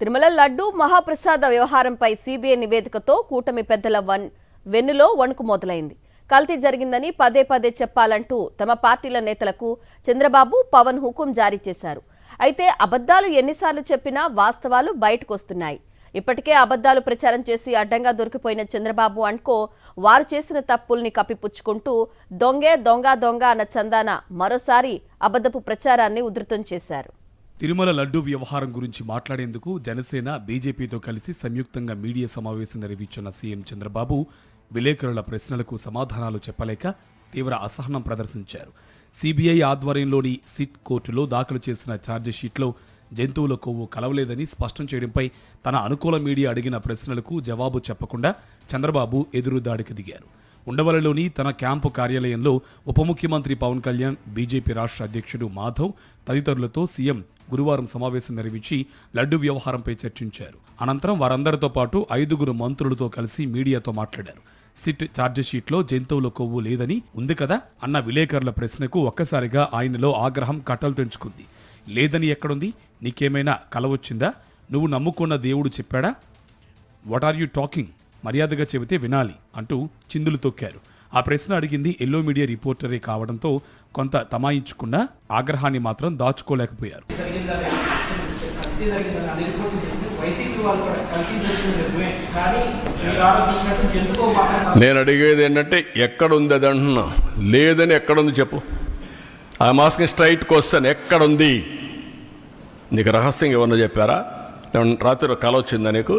తిరుమల లడ్డు మహాప్రసాద వ్యవహారంపై సీబీఐ నివేదికతో కూటమి పెద్దల వెన్నులో వణుకు మొదలైంది. కల్తీ జరిగిందని పదే పదే చెప్పాలంటూ తమ పార్టీల నేతలకు చంద్రబాబు, పవన్ హుకుం జారీ చేశారు. అయితే అబద్దాలు ఎన్నిసార్లు చెప్పినా వాస్తవాలు బయటకొస్తున్నాయి. ఇప్పటికే అబద్దాలు ప్రచారం చేసి అడ్డంగా దొరికిపోయిన చంద్రబాబు అండ్కో వారు చేసిన తప్పుల్ని కప్పిపుచ్చుకుంటూ దొంగే దొంగ దొంగ అన్న చందాన మరోసారి అబద్ధపు ప్రచారాన్ని ఉధృతం చేశారు. తిరుమల లడ్డూ వ్యవహారం గురించి మాట్లాడేందుకు జనసేన, బీజేపీతో కలిసి సంయుక్తంగా మీడియా సమావేశం నిర్వహించిన సీఎం చంద్రబాబు విలేకరుల ప్రశ్నలకు సమాధానాలు చెప్పలేక తీవ్ర అసహనం ప్రదర్శించారు. సీబీఐ ఆధ్వర్యంలోని సిట్ కోర్టులో దాఖలు చేసిన ఛార్జిషీట్లో జంతువుల కొవ్వు కలవలేదని స్పష్టం చేయడంపై తన అనుకూల మీడియా అడిగిన ప్రశ్నలకు జవాబు చెప్పకుండా చంద్రబాబు ఎదురుదాడికి దిగారు. ఉండవల్లిలోని తన క్యాంపు కార్యాలయంలో ఉప ముఖ్యమంత్రి పవన్ కళ్యాణ్, బీజేపీ రాష్ట్ర అధ్యక్షుడు మాధవ్ తదితరులతో సీఎం గురువారం సమావేశం నిర్వహించి లడ్డు వ్యవహారంపై చర్చించారు. అనంతరం వారందరితో పాటు 5 మంత్రులతో కలిసి మీడియాతో మాట్లాడారు. సిట్ ఛార్జిషీట్లో జంతువుల కొవ్వు లేదని ఉంది కదా అన్న విలేకరుల ప్రశ్నకు ఒక్కసారిగా ఆయనలో ఆగ్రహం కట్టలు తెంచుకుంది. లేదని ఎక్కడుంది? నీకేమైనా కలవచ్చిందా? నువ్వు నమ్ముకున్న దేవుడు చెప్పాడా? What are you talking? మర్యాదగా చెబితే వినాలి అంటూ చిందులు తొక్కారు. ఆ ప్రశ్న అడిగింది ఎల్లో మీడియా రిపోర్టరే కావడంతో కొంత తమాయించుకున్న ఆగ్రహాన్ని మాత్రం దాచుకోలేకపోయారు. నేను అడిగేది ఏంటంటే ఎక్కడుంది అది అంటున్నా. లేదని ఎక్కడుంది చెప్పు. ఆ మాస్క్ స్ట్రైట్ క్వశ్చన్, ఎక్కడుంది? నీకు రహస్యంగా ఏమన్నా చెప్పారా? రాత్రి కల వచ్చిందా నీకు?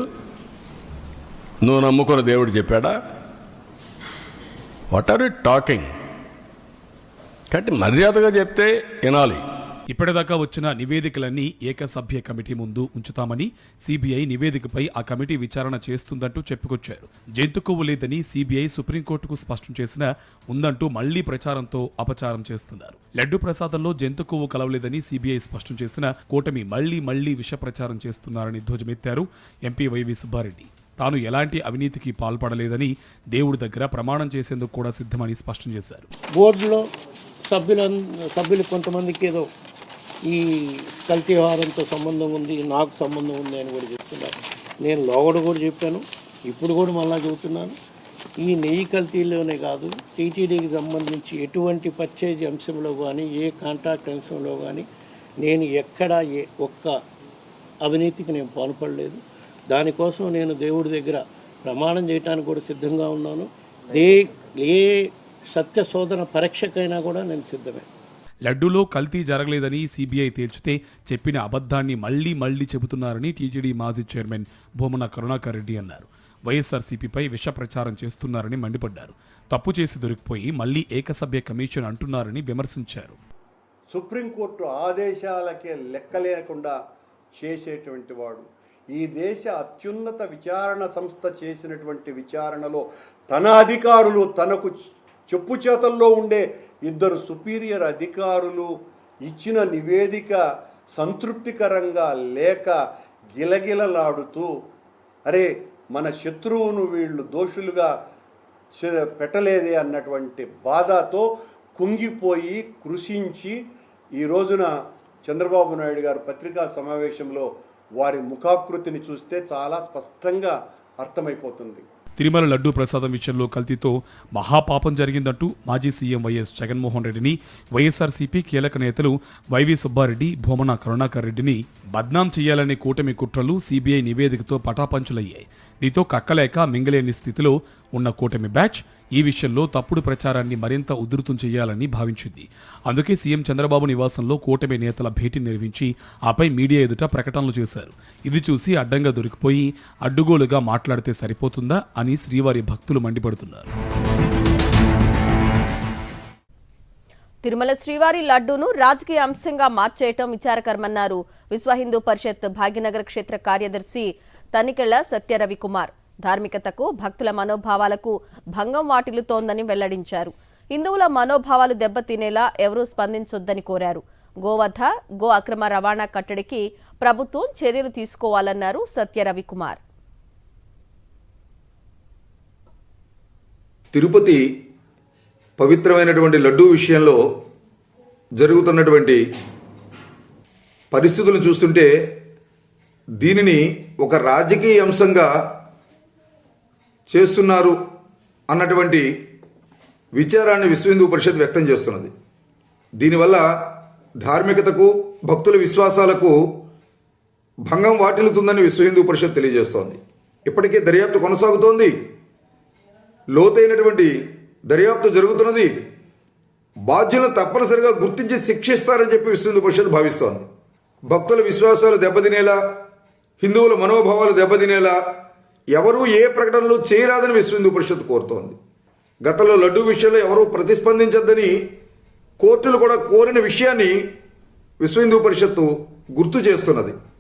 నువ్వు నమ్ముకున్న దేవుడు చెప్పాడా? What are you talking? కాబట్టి మర్యాదగా చెప్తే వినాలి. ఇప్పటిదాకా వచ్చిన నివేదికలన్నీ ఏకసభ్య కమిటీ ముందు ఉంచుతామని, సీబీఐ నివేదికపై ఆ కమిటీ విచారణ చేస్తుందంటూ చెప్పుకొచ్చారు. జంతు కొవ్వు లేదని సీబీఐ సుప్రీంకోర్టుకు స్పష్టం చేసినా ఉందంటూ మళ్లీ ప్రచారంతో అపచారం చేస్తున్నారు. లడ్డు ప్రసాదంలో జంతు కొవ్వు కలవలేదని సీబీఐ స్పష్టం చేసిన కూటమి మళ్లీ విష ప్రచారం చేస్తున్నారని ధ్వజమెత్తారు ఎంపీ వైవి సుబ్బారెడ్డి. తాను ఎలాంటి అవినీతికి పాల్పడలేదని, దేవుడి దగ్గర ప్రమాణం చేసేందుకు కూడా సిద్ధమని స్పష్టం చేశారు. బోర్డులో సభ్యులు కొంతమందికి ఏదో ఈ కల్తీ వ్యవహారంతో సంబంధం ఉంది, నాకు సంబంధం ఉంది అని కూడా చెప్తున్నారు. నేను లోగడ కూడా చెప్పాను, ఇప్పుడు కూడా మళ్ళా చెబుతున్నాను. ఈ నెయ్యి కల్తీలోనే కాదు, టీటీడీకి సంబంధించి ఎటువంటి పర్చేజ్ అంశంలో కానీ, ఏ కాంట్రాక్ట్ అంశంలో కానీ నేను ఎక్కడా ఒక్క అవినీతికి నేను పాల్పడలేదు. దానికోసం నేను దేవుడి దగ్గర ప్రమాణం చేయడానికి కూడా సిద్ధంగా ఉన్నాను. ఏ సత్య శోధన పరీక్షకైనా కూడా నేను సిద్ధమే. లడ్డూలో కల్తీ జరగలేదని సీబీఐ తేల్చితే చెప్పిన అబద్ధాన్ని మళ్లీ చెబుతున్నారని టీటీడీ మాజీ చైర్మన్ భూమన కరుణాకర్ రెడ్డి అన్నారు. వైఎస్ఆర్సీపీపై విష ప్రచారం చేస్తున్నారని మండిపడ్డారు. తప్పు చేసి దొరికిపోయి మళ్లీ ఏకసభ్య కమిషన్ అంటున్నారని విమర్శించారు. సుప్రీంకోర్టు ఆదేశాలకే లెక్కలేకుండా చేసేటువంటి వాడు, ఈ దేశ అత్యున్నత విచారణ సంస్థ చేసినటువంటి విచారణలో తన అధికారులు, తనకు చెప్పు చేతల్లో ఉండే 2 సుపీరియర్ అధికారులు ఇచ్చిన నివేదిక సంతృప్తికరంగా లేక గిలగిలలాడుతూ, అరే మన శత్రువును వీళ్ళు దోషులుగా పెట్టలేదే అన్నటువంటి బాధతో కుంగిపోయి కృషించి ఈ రోజున చంద్రబాబు నాయుడు గారు పత్రికా సమావేశంలో వారి ముఖాకృతిని చూస్తే చాలా స్పష్టంగా అర్థమైపోతుంది. తిరుమల లడ్డూ ప్రసాదం విషయంలో కల్తీతో మహాపాపం జరిగిందంటూ మాజీ సీఎం వైఎస్ జగన్మోహన్ రెడ్డిని, వైఎస్ఆర్సీపీ కీలక నేతలు వైవి సుబ్బారెడ్డి, భూమన కరుణాకర్ రెడ్డిని బద్నాం చేయాలనే కూటమి కుట్రలు సీబీఐ నివేదికతో పటాపంచులయ్యాయి. దీంతో కక్కలేక మింగలేని స్థితిలో ఉన్న కూటమి బ్యాచ్ ఈ విషయంలో తప్పుడు ప్రచారాన్ని మరింత ఉధృతం చేయాలని భావించింది. అందుకే సీఎం చంద్రబాబు నివాసంలో కూటమి నేతల భేటీ నిర్వహించి ఆపై మీడియా ఎదుట ప్రకటనలు చేశారు. ఇది చూసి అడ్డంగా దొరికిపోయి అడ్డుగోలుగా మాట్లాడితే సరిపోతుందా అని శ్రీవారి భక్తులు మండిపడుతున్నారు. తిరుమల శ్రీవారి లడ్డూను రాజకీయ అంశంగా మార్చేయటం విచారకరమన్నారు విశ్వ హిందూ పరిషత్ భాగ్యనగర్ క్షేత్ర కార్యదర్శి తనికెళ్ల సత్య రవికుమార్. ధార్మికతకు, భక్తుల మనోభావాలకు భంగం వాటిల్లుతోందని వెల్లడించారు. హిందువుల మనోభావాలు దెబ్బతినేలా ఎవరూ స్పందించొద్దని కోరారు. గోవధ, గో అక్రమ రవాణా కట్టడికి ప్రభుత్వం చర్యలు తీసుకోవాలన్నారు సత్య రవికుమార్. తిరుపతి పవిత్రమైనటువంటి లడ్డూ విషయంలో జరుగుతున్నటువంటి పరిస్థితులను చూస్తుంటే దీనిని ఒక రాజకీయ అంశంగా చేస్తున్నారు అన్నటువంటి విచారాన్ని విశ్వ హిందూ పరిషత్ వ్యక్తం చేస్తున్నది. దీనివల్ల ధార్మికతకు భక్తుల విశ్వాసాలకు భంగం వాటిల్లుతుందని విశ్వ హిందూ పరిషత్ తెలియజేస్తోంది. ఇప్పటికే దర్యాప్తు కొనసాగుతోంది, లోతైనటువంటి దర్యాప్తు జరుగుతున్నది. బాధ్యులను తప్పనిసరిగా గుర్తించి శిక్షిస్తారని చెప్పి విశ్వ హిందూ పరిషత్ భావిస్తోంది. భక్తుల విశ్వాసాలు దెబ్బతినేలా, హిందువుల మనోభావాలు దెబ్బతినేలా ఎవరూ ఏ ప్రకటనలు చేయరాదని విశ్వ హిందూ పరిషత్ కోరుతోంది. గతంలో లడ్డూ విషయంలో ఎవరూ ప్రతిస్పందించద్దని కోర్టులు కూడా కోరిన విషయాన్ని విశ్వ హిందూ పరిషత్తు గుర్తు చేస్తున్నది.